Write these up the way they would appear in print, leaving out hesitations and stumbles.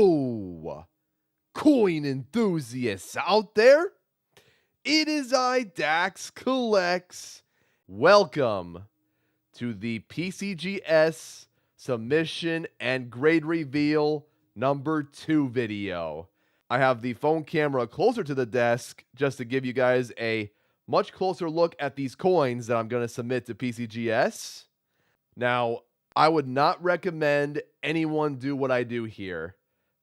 Hello, coin enthusiasts out there. It is I, Dax Collects. Welcome to the PCGS submission and grade reveal number 2 video. I have the phone camera closer to the desk just to give you guys a much closer look at these coins that I'm going to submit to PCGS. Now, I would not recommend anyone do what I do here.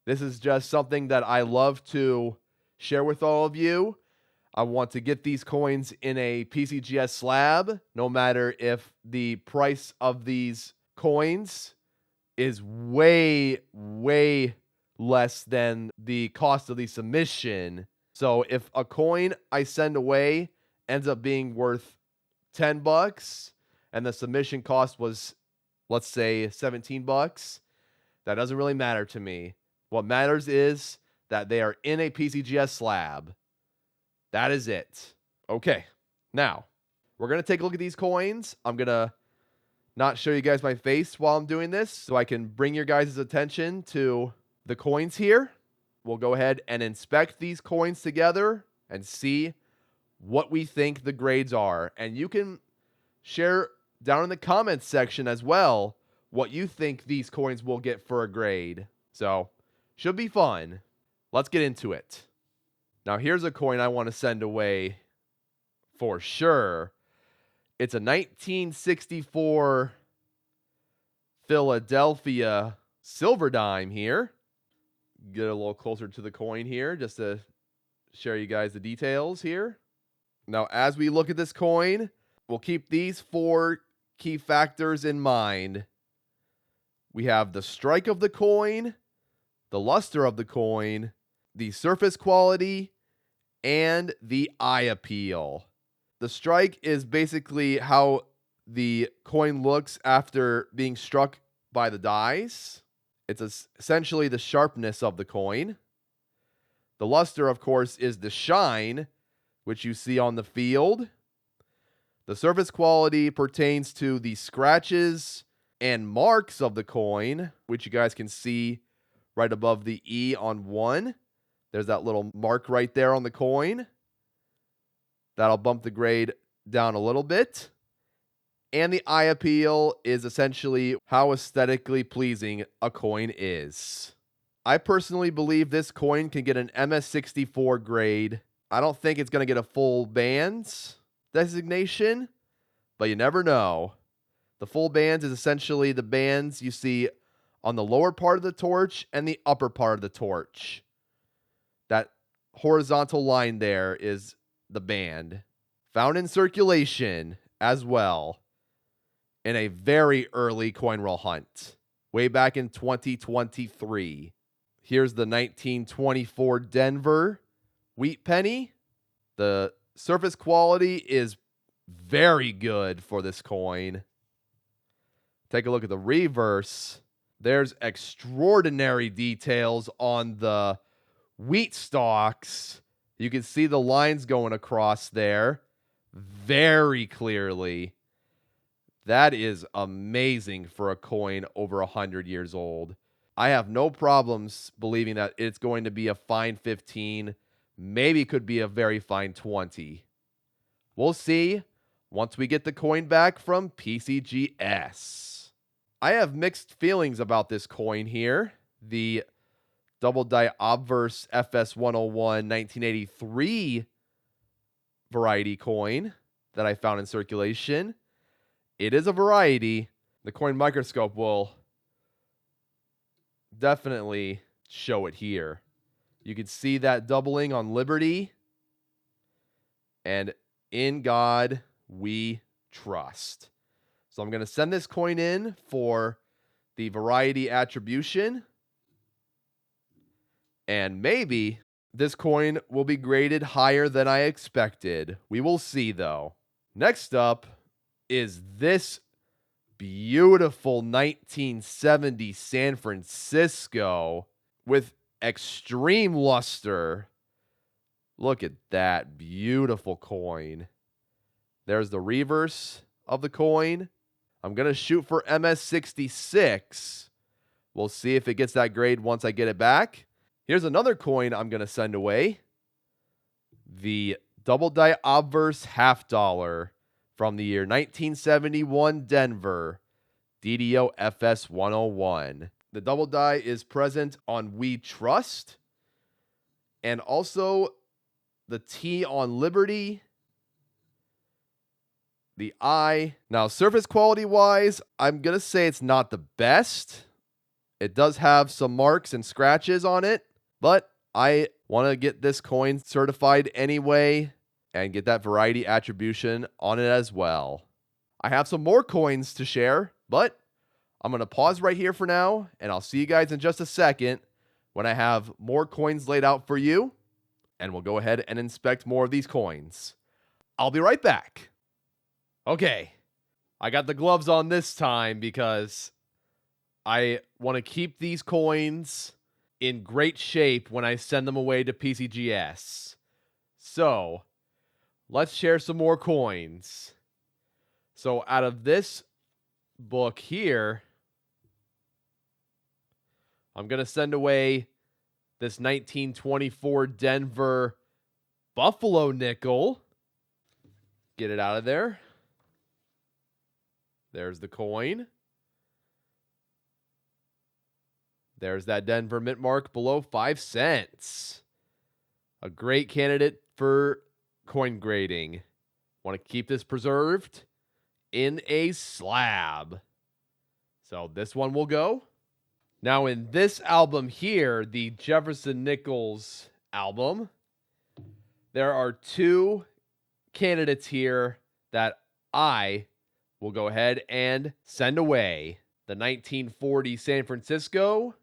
This is just something that I love to share with all of you. I want to get these coins in a PCGS slab, no matter if the price of these coins is way, way less than the cost of the submission. So if a coin I send away ends up being worth $10 and the submission cost was, let's say, $17, that doesn't really matter to me. What matters is that they are in a PCGS slab. That is it. Okay, now we're going to take a look at these coins. I'm going to not show you guys my face while I'm doing this so I can bring your guys' attention to the coins here. We'll go ahead and inspect these coins together and see what we think the grades are. And you can share down in the comments section as well what you think these coins will get for a grade. So, should be fun. Let's get into it. Now, here's a coin I want to send away for sure. It's a 1964 Philadelphia silver dime here. Get a little closer to the coin here just to share you guys the details here. Now, as we look at this coin, we'll keep these 4 key factors in mind. We have the strike of the coin, the luster of the coin, the surface quality, and the eye appeal. The strike is basically how the coin looks after being struck by the dies. It's essentially the sharpness of the coin. The luster, of course, is the shine, which you see on the field. The surface quality pertains to the scratches and marks of the coin, which you guys can see right above the E on 1. There's that little mark right there on the coin. That'll bump the grade down a little bit. And the eye appeal is essentially how aesthetically pleasing a coin is. I personally believe this coin can get an MS64 grade. I don't think it's going to get a full bands designation, but you never know. The full bands is essentially the bands you see on the lower part of the torch and the upper part of the torch. That horizontal line there is the band. Found in circulation as well in a very early coin roll hunt, way back in 2023. Here's the 1924 Denver wheat penny. The surface quality is very good for this coin. Take a look at the reverse. There's extraordinary details on the wheat stalks. You can see the lines going across there very clearly. That is amazing for a coin over 100 years old. I have no problems believing that it's going to be a fine 15, maybe could be a very fine 20. We'll see once we get the coin back from PCGS. I have mixed feelings about this coin here. The double die obverse FS101 1983 variety coin that I found in circulation. It is a variety. The coin microscope will definitely show it here. You can see that doubling on Liberty. And in God we trust. So I'm going to send this coin in for the variety attribution. And maybe this coin will be graded higher than I expected. We will see, though. Next up is this beautiful 1970 San Francisco with extreme luster. Look at that beautiful coin. There's the reverse of the coin. I'm going to shoot for MS66. We'll see if it gets that grade once I get it back. Here's another coin I'm going to send away. The double die obverse $half from the year 1971 Denver. DDO FS 101. The double die is present on We Trust. And also the T on Liberty. The I. Now, surface quality wise, I'm going to say it's not the best. It does have some marks and scratches on it, but I want to get this coin certified anyway and get that variety attribution on it as well. I have some more coins to share, but I'm going to pause right here for now, and I'll see you guys in just a second when I have more coins laid out for you, and we'll go ahead and inspect more of these coins. I'll be right back. Okay, I got the gloves on this time because I want to keep these coins in great shape when I send them away to PCGS. So, let's share some more coins. So, out of this book here, I'm going to send away this 1924 Denver Buffalo nickel. Get it out of there. There's the coin. There's that Denver mint mark below 5 cents. A great candidate for coin grading. Want to keep this preserved in a slab. So this one will go. Now in this album here, the Jefferson Nichols album, there are 2 candidates here that I will go ahead and send away. The 1940 San Francisco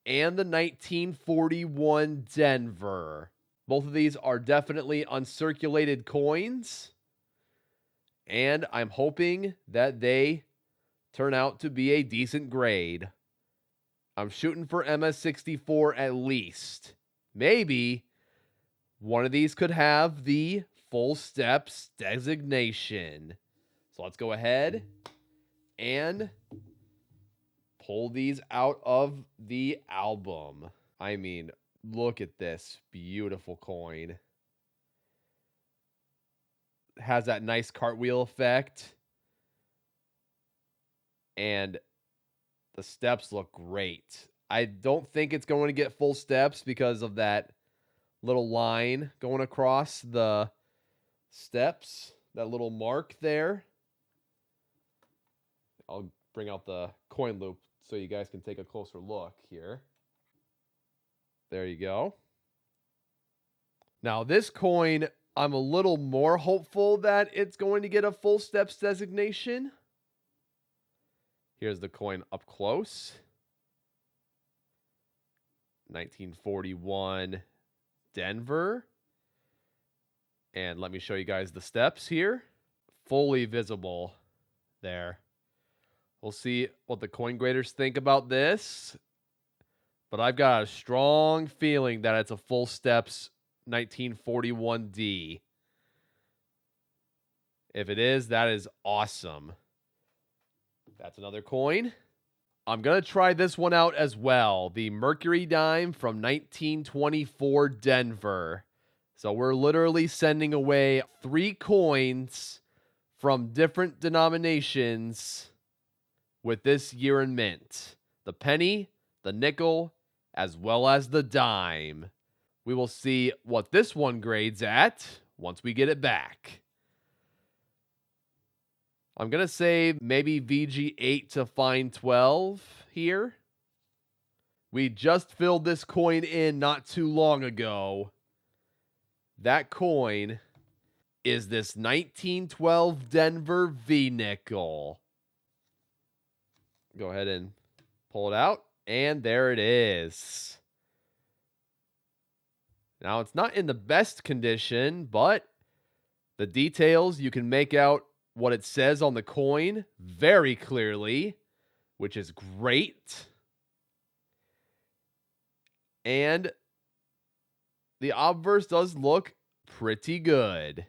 and the 1941 Denver. Both of these are definitely uncirculated coins, and I'm hoping that they turn out to be a decent grade. I'm shooting for MS64 at least. Maybe one of these could have the full steps designation. So let's go ahead and pull these out of the album. I mean, look at this beautiful coin. It has that nice cartwheel effect. And the steps look great. I don't think it's going to get full steps because of that little line going across the steps. That little mark there. I'll bring out the coin loop so you guys can take a closer look here. There you go. Now this coin, I'm a little more hopeful that it's going to get a full steps designation. Here's the coin up close. 1941 Denver. And let me show you guys the steps here. Fully visible there. We'll see what the coin graders think about this. But I've got a strong feeling that it's a full steps 1941D. If it is, that is awesome. That's another coin. I'm going to try this one out as well. The Mercury dime from 1924 Denver. So we're literally sending away 3 coins from different denominations with this year in mint. The penny, the nickel, as well as the dime. We will see what this one grades at once we get it back. I'm going to say maybe VG8 to fine 12 here. We just filled this coin in not too long ago. That coin is this 1912 Denver V-nickel. Go ahead and pull it out. And there it is. Now, it's not in the best condition, but the details, you can make out what it says on the coin very clearly, which is great. And the obverse does look pretty good.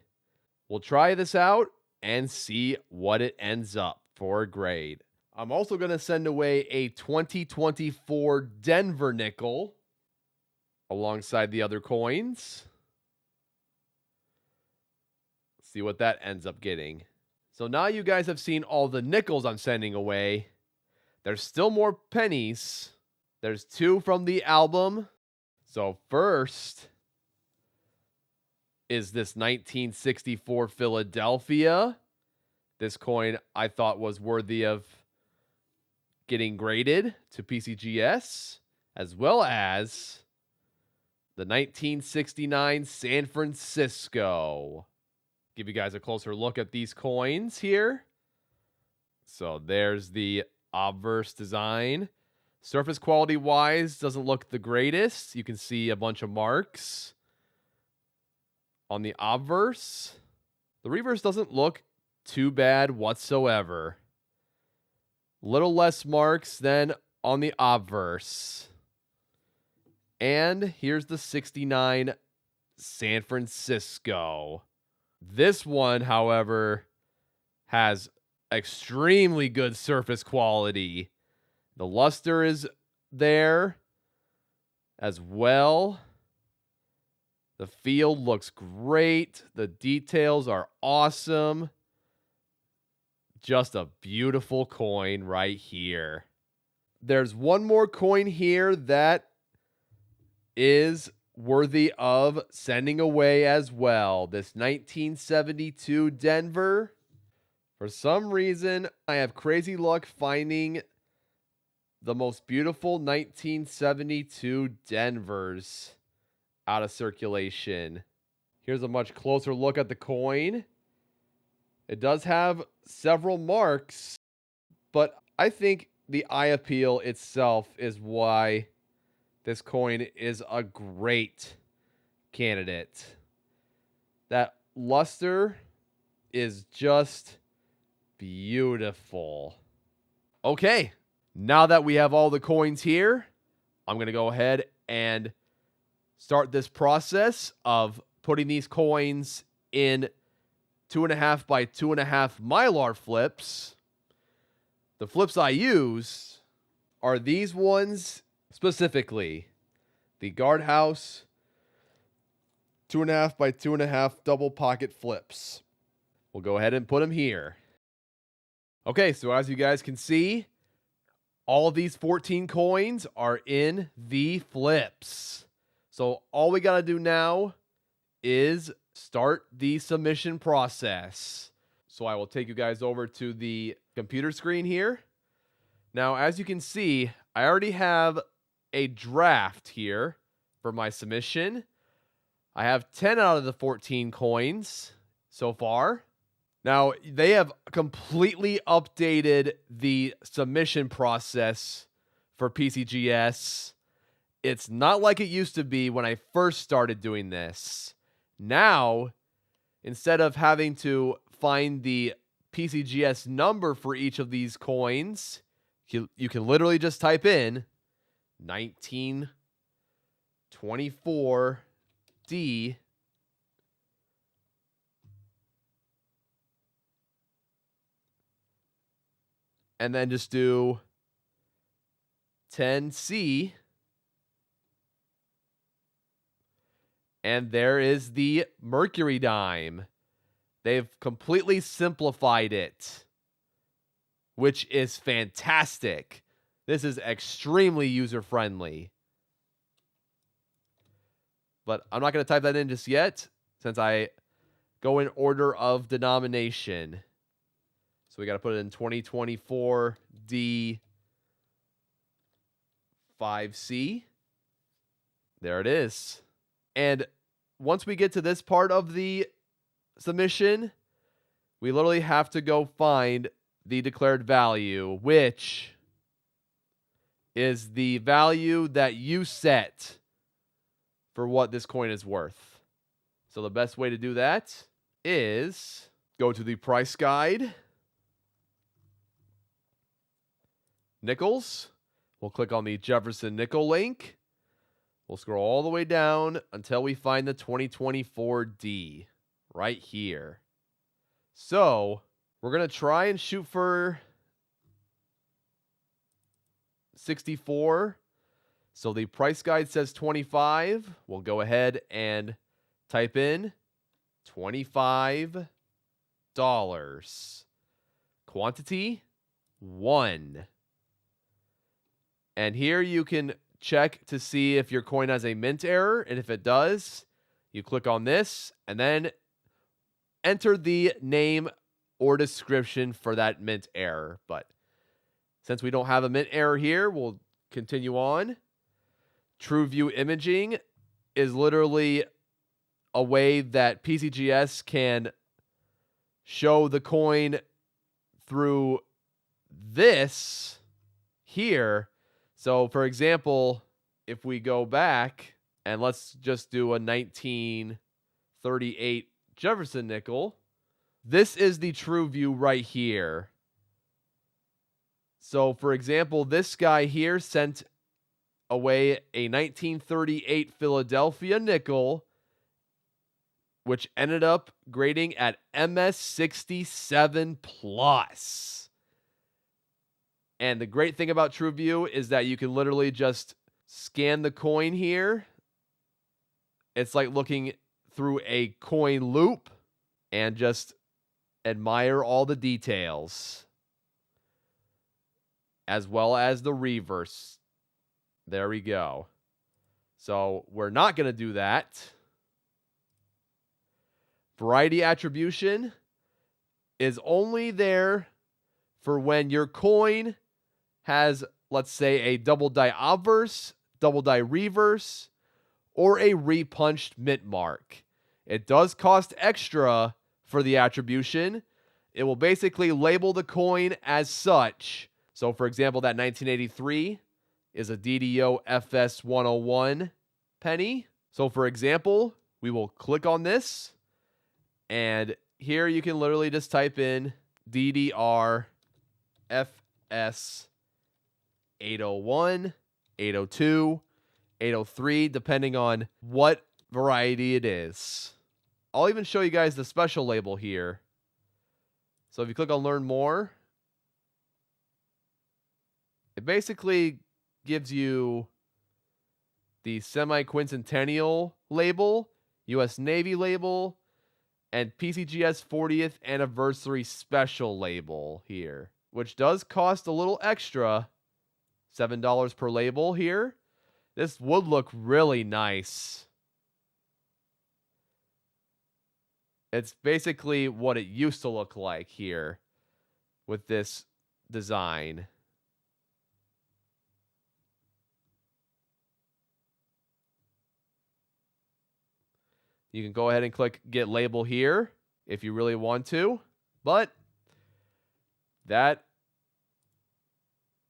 We'll try this out and see what it ends up for a grade. I'm also going to send away a 2024 Denver nickel alongside the other coins. See what that ends up getting. So now you guys have seen all the nickels I'm sending away. There's still more pennies. There's 2 from the album. So first is this 1964 Philadelphia. This coin I thought was worthy of getting graded to PCGS, as well as the 1969 San Francisco. Give you guys a closer look at these coins here. So there's the obverse design. Surface quality wise doesn't look the greatest. You can see a bunch of marks on the obverse. The reverse doesn't look too bad whatsoever. Little less marks than on the obverse. And here's the 69 San Francisco. This one, however, has extremely good surface quality. The luster is there as well. The field looks great. The details are awesome. Just a beautiful coin right here. There's one more coin here that is worthy of sending away as well. This 1972 Denver. For some reason, I have crazy luck finding the most beautiful 1972 Denvers out of circulation. Here's a much closer look at the coin. It does have several marks, but I think the eye appeal itself is why this coin is a great candidate. That luster is just beautiful. Okay, now that we have all the coins here, I'm going to go ahead and start this process of putting these coins in 2.5 by 2.5 Mylar flips. The flips I use are these ones specifically. The Guardhouse 2.5 by 2.5 double pocket flips. We'll go ahead and put them here. Okay, so as you guys can see, all of these 14 coins are in the flips. So all we got to do now is start the submission process. So I will take you guys over to the computer screen here. Now, as you can see, I already have a draft here for my submission. I have 10 out of the 14 coins so far. Now, they have completely updated the submission process for PCGS. It's not like it used to be when I first started doing this. Now, instead of having to find the PCGS number for each of these coins, you can literally just type in 1924D and then just do 10C. And there is the Mercury dime. They've completely simplified it, which is fantastic. This is extremely user-friendly. But I'm not going to type that in just yet, since I go in order of denomination. So we got to put it in 2024 D5C. There it is. And once we get to this part of the submission, we literally have to go find the declared value, which is the value that you set for what this coin is worth. So the best way to do that is go to the price guide, nickels. We'll click on the Jefferson nickel link. We'll scroll all the way down until we find the 2024D right here. So we're going to try and shoot for 1964. So the price guide says 25. We'll go ahead and type in $25. Quantity 1. And here you can check to see if your coin has a mint error. And if it does, you click on this and then enter the name or description for that mint error. But since we don't have a mint error here, we'll continue on. True View imaging is literally a way that PCGS can show the coin through this here. So, for example, if we go back and let's just do a 1938 Jefferson nickel, this is the true view right here. So, for example, this guy here sent away a 1938 Philadelphia nickel, which ended up grading at MS67 plus. And the great thing about TrueView is that you can literally just scan the coin here. It's like looking through a coin loop and just admire all the details, as well as the reverse. There we go. So we're not going to do that. Variety attribution is only there for when your coin has, let's say, a double die obverse, double die reverse, or a repunched mint mark. It does cost extra for the attribution. It will basically label the coin as such. So, for example, that 1983 is a DDO FS 101 penny. So, for example, we will click on this, and here you can literally just type in DDR FS 801, 802, 803, depending on what variety it is. I'll even show you guys the special label here. So if you click on Learn More, it basically gives you the semi-quincentennial label, U.S. Navy label, and PCGS 40th Anniversary Special label here, which does cost a little extra, $7 per label here. This would look really nice. It's basically what it used to look like here with this design. You can go ahead and click Get Label here if you really want to, but that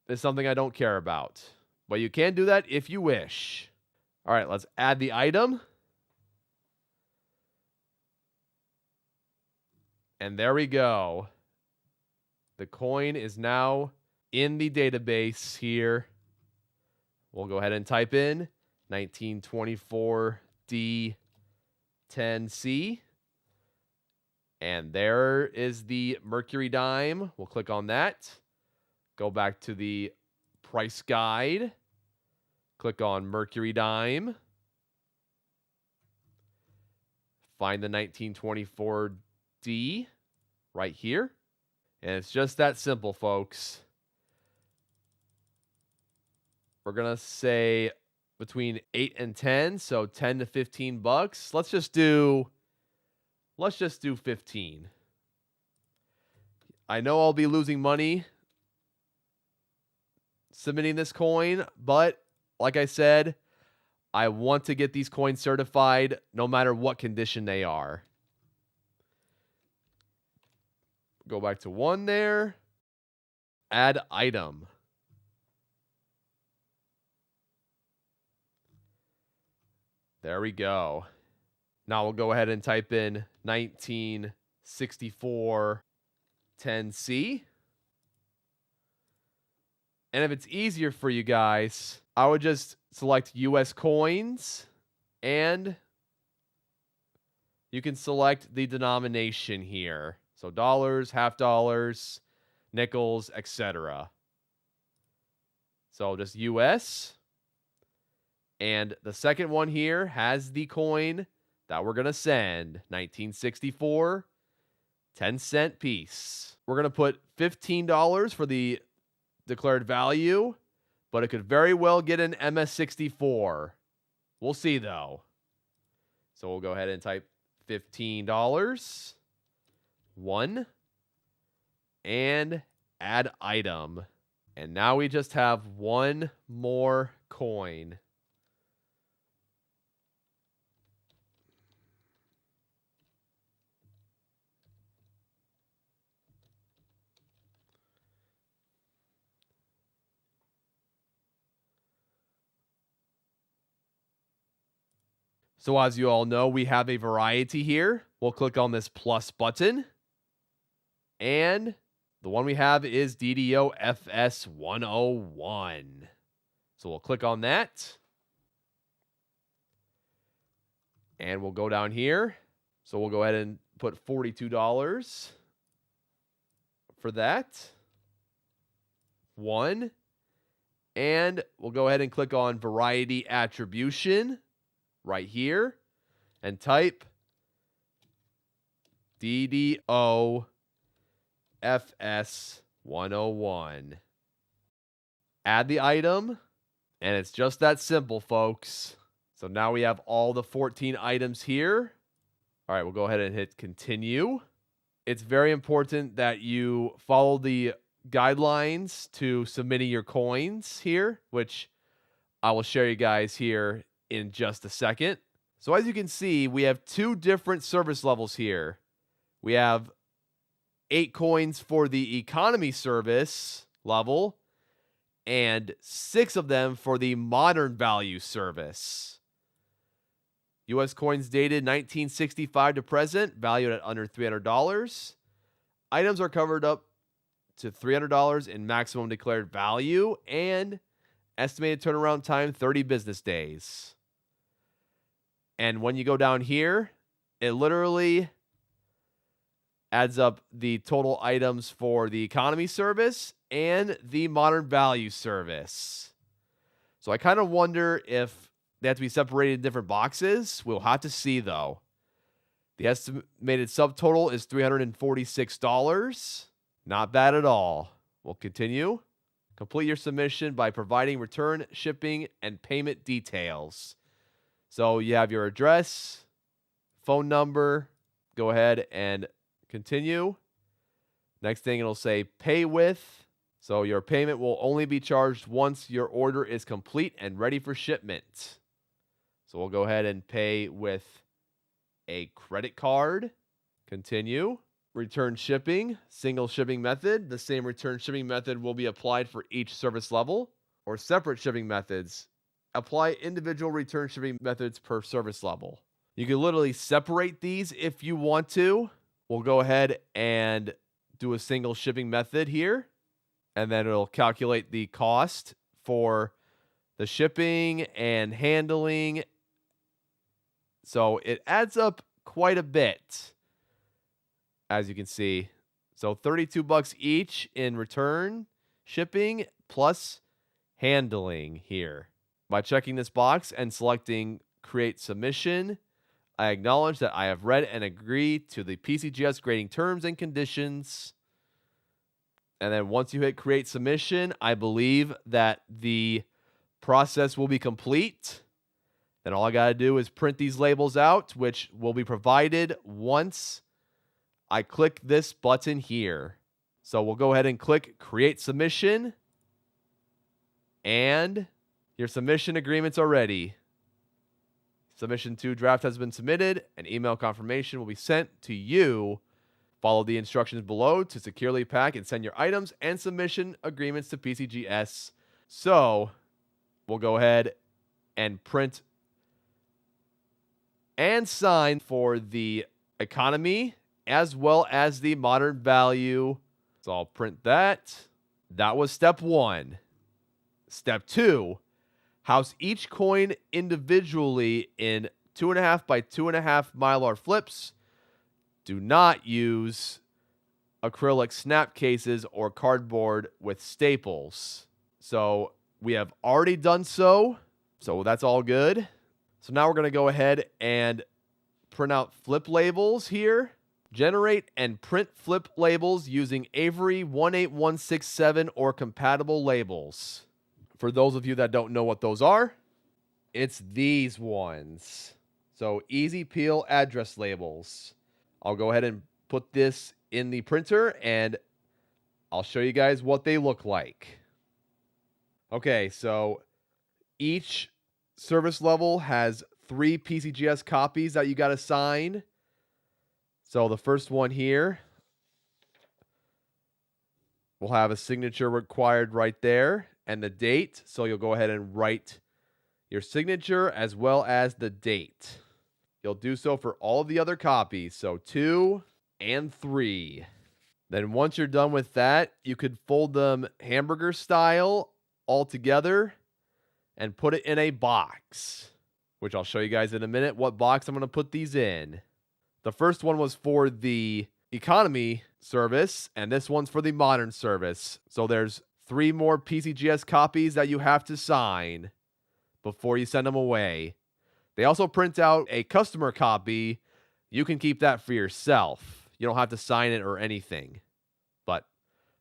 is something I don't care about. But you can do that if you wish. All right, let's add the item. And there we go. The coin is now in the database here. We'll go ahead and type in 1924D10C. And there is the Mercury dime. We'll click on that. Go back to the price guide. Click on Mercury dime. Find the 1924D right here. And it's just that simple, folks. We're going to say between 8 and 10, so 10 to 15 bucks. Let's just do 15. I know I'll be losing money submitting this coin, but like I said, I want to get these coins certified no matter what condition they are. Go back to 1 there. Add item. There we go. Now we'll go ahead and type in 1964 10C. And if it's easier for you guys, I would just select US coins, and you can select the denomination here. So dollars, half dollars, nickels, etc. So just US. And the second one here has the coin that we're going to send. 1964, 10-cent piece. We're going to put $15 for the declared value, but it could very well get an MS64. We'll see, though. So we'll go ahead and type $15. 1. And add item. And now we just have one more coin. So as you all know, we have a variety here. We'll click on this plus button. And the one we have is DDO FS101. So we'll click on that. And we'll go down here. So we'll go ahead and put $42 for that. 1. And we'll go ahead and click on variety attribution right here and type DDO FS101. Add the item, and it's just that simple, folks. So now we have all the 14 items here. All right, we'll go ahead and hit continue. It's very important that you follow the guidelines to submitting your coins here, which I will share you guys here in just a second. So as you can see, we have 2 different service levels here. We have 8 coins for the economy service level and 6 of them for the modern value service. US coins dated 1965 to present, valued at under $300. Items are covered up to $300 in maximum declared value and estimated turnaround time 30 business days. And when you go down here, it literally adds up the total items for the economy service and the modern value service. So I kind of wonder if they have to be separated in different boxes. We'll have to see, though. The estimated subtotal is $346. Not bad at all. We'll continue. Complete your submission by providing return, shipping, and payment details. So you have your address, phone number. Go ahead and continue. Next thing, it'll say pay with. So your payment will only be charged once your order is complete and ready for shipment. So we'll go ahead and pay with a credit card. Continue. Return shipping, single shipping method. The same return shipping method will be applied for each service level, or separate shipping methods. Apply individual return shipping methods per service level. You can literally separate these if you want to. We'll go ahead and do a single shipping method here, and then it'll calculate the cost for the shipping and handling. So it adds up quite a bit, as you can see. So $32 each in return shipping plus handling here. By checking this box and selecting create submission, I acknowledge that I have read and agree to the PCGS grading terms and conditions. And then once you hit create submission, I believe that the process will be complete. Then all I got to do is print these labels out, which will be provided once I click this button here. So we'll go ahead and click create submission. And your submission agreements are ready. Submission to draft has been submitted. An email confirmation will be sent to you. Follow the instructions below to securely pack and send your items and submission agreements to PCGS. So we'll go ahead and print and sign for the economy as well as the modern value. So I'll print that. That was step 1. Step 2, house each coin individually in 2.5 by 2.5 Mylar flips. Do not use acrylic snap cases or cardboard with staples. So we have already done so. So that's all good. So now we're going to go ahead and print out flip labels here. Generate and print flip labels using Avery 18167 or compatible labels. For those of you that don't know what those are, it's these ones. So easy peel address labels. I'll go ahead and put this in the printer and I'll show you guys what they look like. Okay, so each service level has 3 PCGS copies that you got to sign. So the first one here will have a signature required right there and the date. So you'll go ahead and write your signature as well as the date. You'll do so for all of the other copies. So 2 and 3. Then once you're done with that, you could fold them hamburger style all together and put it in a box, which I'll show you guys in a minute what box I'm going to put these in. The first one was for the economy service, and this one's for the modern service. So there's 3 more PCGS copies that you have to sign before you send them away. They also print out a customer copy. You can keep that for yourself. You don't have to sign it or anything. But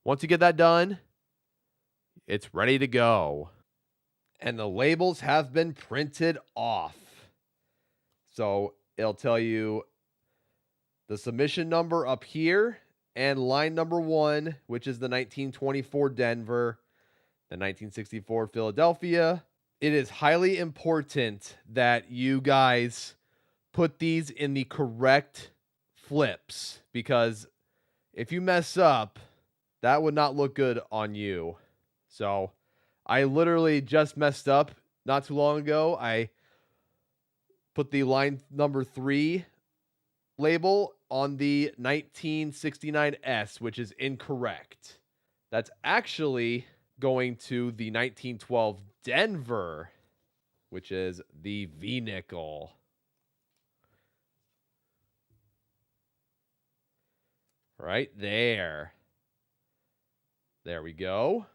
once you get that done, it's ready to go. And the labels have been printed off. So it'll tell you the submission number up here and line number 1, which is the 1924 Denver, the 1964 Philadelphia. It is highly important that you guys put these in the correct flips, because if you mess up, that would not look good on you. So I literally just messed up not too long ago. I put the line number 3 label on the 1969S, which is incorrect. That's actually going to the 1912 Denver, which is the V-nickel. Right there. There we go.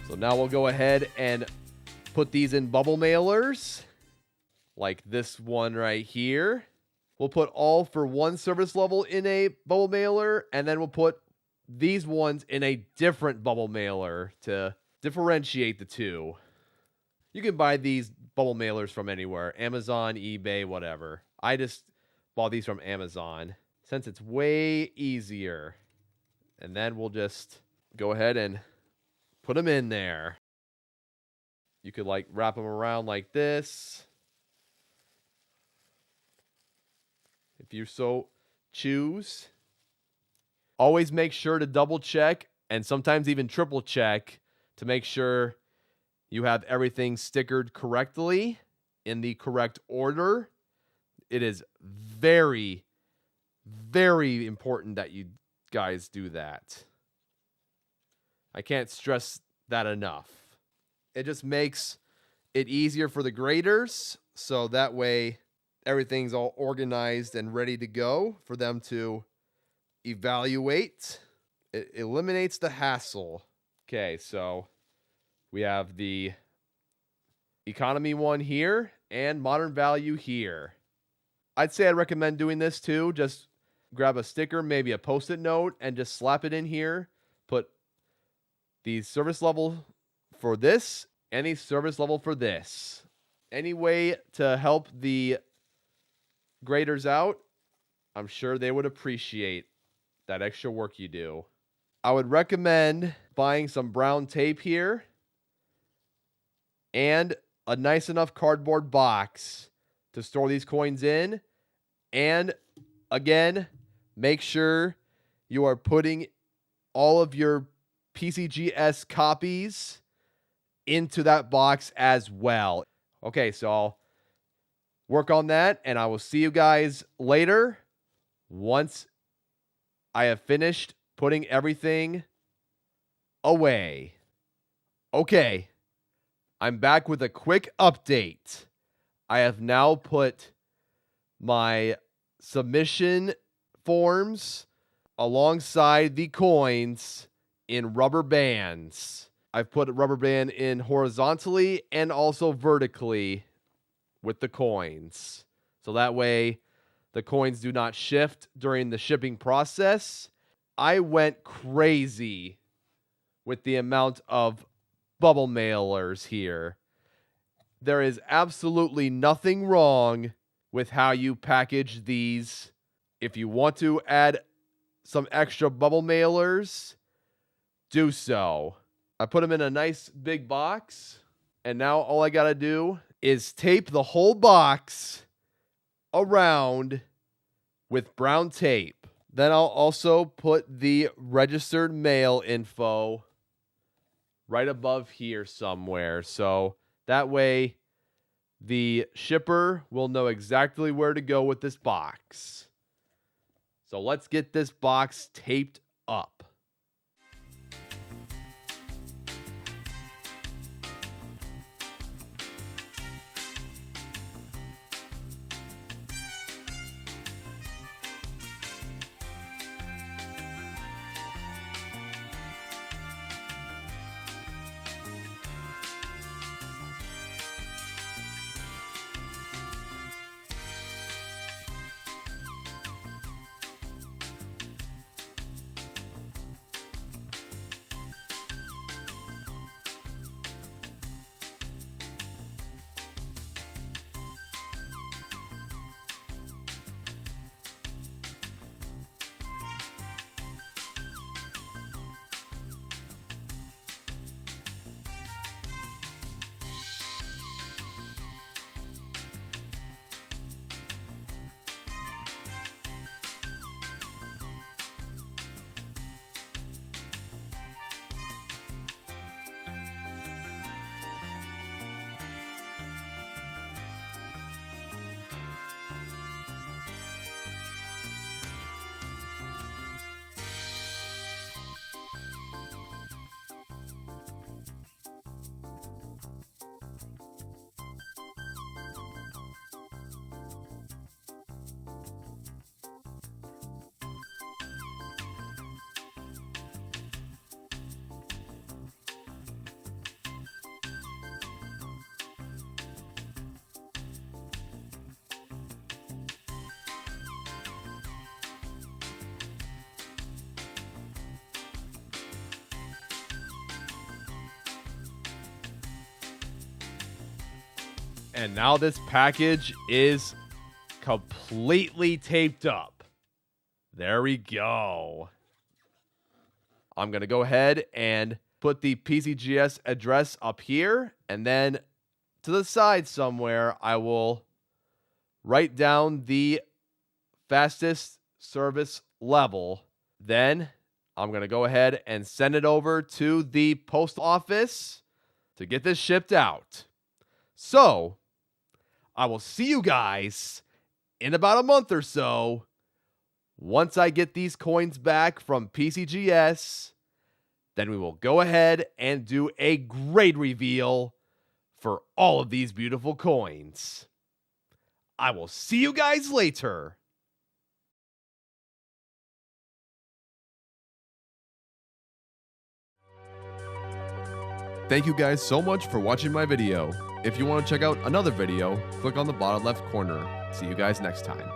So now we'll go ahead and put these in bubble mailers, like this one right here. We'll put all for one service level in a bubble mailer, and then we'll put these ones in a different bubble mailer to differentiate the two. You can buy these bubble mailers from anywhere, Amazon, eBay, whatever. I just bought these from Amazon since it's way easier. And then we'll just go ahead and put them in there. You could like wrap them around like this, if you so choose. Always make sure to double check and sometimes even triple check to make sure you have everything stickered correctly in the correct order. It is very, very important that you guys do that. I can't stress that enough. It just makes it easier for the graders, so that way everything's all organized and ready to go for them to evaluate. It eliminates the hassle. Okay, so we have the economy one here, and modern value here. I'd say I'd recommend doing this too. Just grab a sticker, maybe a post-it note, and just slap it in here. Put the service level for this, any service level for this. Any way to help the graders out, I'm sure they would appreciate that extra work you do. I would recommend buying some brown tape here and a nice enough cardboard box to store these coins in. And again, make sure you are putting all of your PCGS copies into that box as well. Okay, so I'll work on that, and I will see you guys later once I have finished putting everything away. Okay, I'm back with a quick update. I have now put my submission forms alongside the coins in rubber bands. I've put a rubber band in horizontally and also vertically with the coins. So that way the coins do not shift during the shipping process. I went crazy with the amount of bubble mailers here. There is absolutely nothing wrong with how you package these. If you want to add some extra bubble mailers, do so. I put them in a nice big box, and now all I gotta do is tape the whole box around with brown tape. Then I'll also put the registered mail info right above here somewhere. So that way the shipper will know exactly where to go with this box. So let's get this box taped up. And now this package is completely taped up. There we go. I'm going to go ahead and put the PCGS address up here. And then to the side somewhere, I will write down the fastest service level. Then I'm going to go ahead and send it over to the post office to get this shipped out. So I will see you guys in about a month or so once I get these coins back from PCGS. Then we will go ahead and do a grade reveal for all of these beautiful coins. I will see you guys later. Thank you guys so much for watching my video. If you want to check out another video, click on the bottom left corner. See you guys next time.